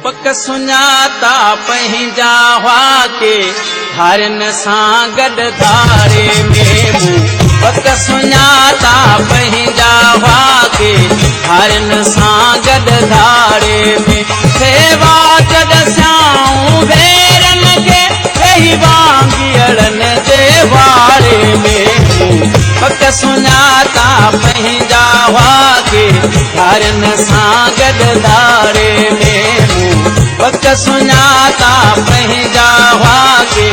पक सुञाता पंहिंजा हुआ के हरन सां गॾु धारे में मूं पक सुञाता पंहिंजा हुआ के हरन सां गॾु धारे में सेवा ॾसियाऊं भेरन खे वेही वांगिड़नि जे वारे में मूं पक सुञाता पंहिंजा हुआ के हरन सां गॾु धारे में मूं पक सुञाता पंहिंजा हुआ के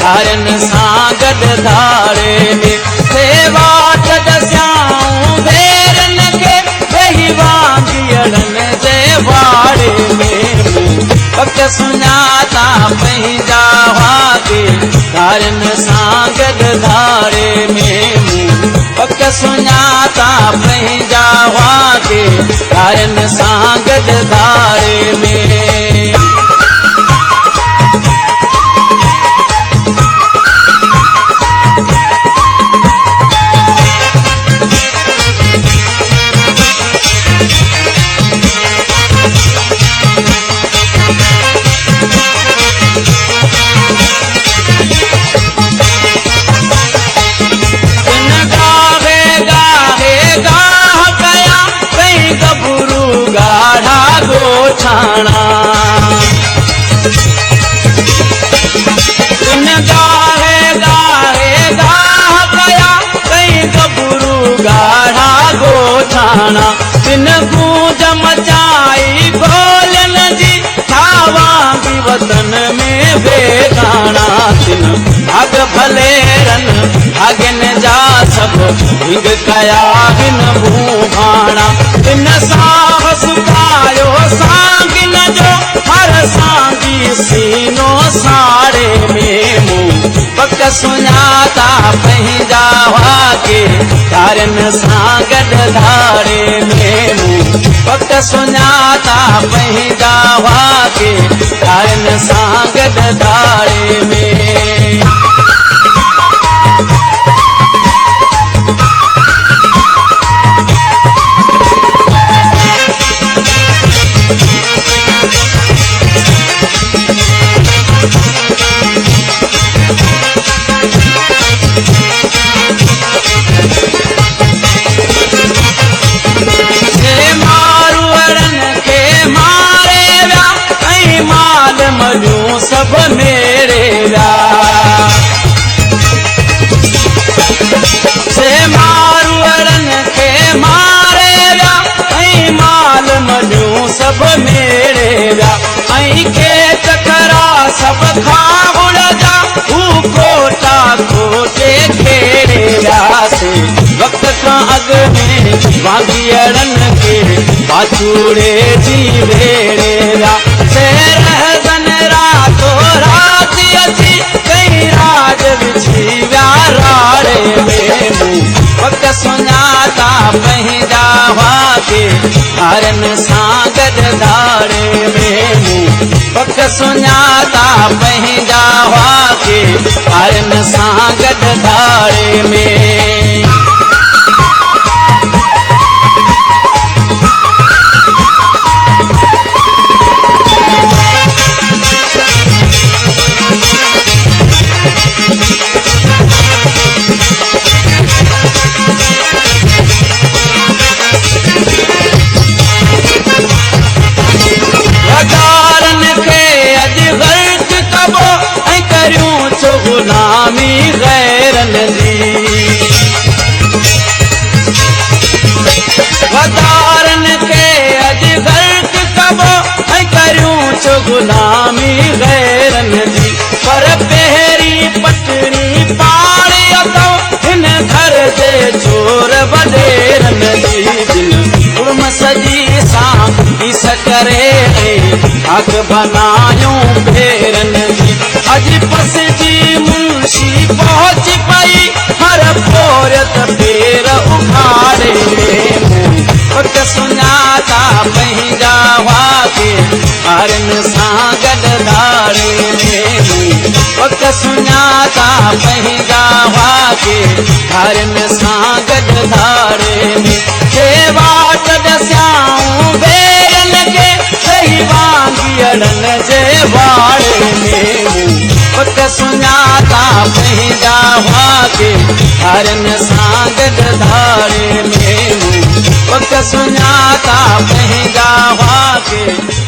हरन सां गॾु धारे में सेवा ॾसियाऊं भेरन खे वेही वांगिड़नि जे वारे में मूं पक सुञाता पंहिंजा हुआ के हरन सां गॾु धारे में मूं पक सुञाता पंहिंजा हुआ के हरन सां गॾु धारे में गोठाणा तुन गाहे गाहे गाह कया कई गबरू गाढ़ा गोठाणा तिन गूंज मचाई गोलन जी छावांगी वतन में बेगाना तिन भाग भलेरन भागन जा सब हिंग कया हिन भूभाणा तिन साहस पायो सांगिन जो हर सांगी सीनो साड़े में मूं पक सुञाता पंहिंजा हुआ के हरन सां गॾु धारे में मूं पक सुञाता पंहिंजा हुआ के हरन सां गॾु धारे में सब मेरे से मारुअरन के मारे माल मलियूं सब मेरे के चकरा सब खाउड़ जा हू कोटा कोटे खेड़े से वक्त का अग में वागियड़न के बाचूड़े जी भेड़े से रहजन रातो रात अची कई राज बिछी व्याराड़े में मूं पक सुञाता पंहिंजा हुआ के हरन सां गॾु धारे में मूं पक सुञाता पंहिंजा हुआ के हरन सां गॾु धारे में गुलामी गैरन जी वदारन के अज गर्क कबो करूं छो गुलामी गैरन जी पर पहिरी पटरी पाड़ी अथो हिन घर जे चोर वडेरन जी दिल गुम सजी सां किस करे हक बनायूं फेरन जी अज पस जी मुंशी पहुंच पई हर पोरत पेर उखाड़े में मूं पक सुञाता पंहिंजा हुआ के हरन सां गॾु धारे में मूं पक सुञाता पंहिंजा हुआ के हरन सां गॾु धारे में सेवा ॾसियाऊं भेरन खे सही वांगिड़नि सुञाता पंहिंजा वाके हरन सां गॾु धारे में वक़्त सुञाता पंहिंजा वाके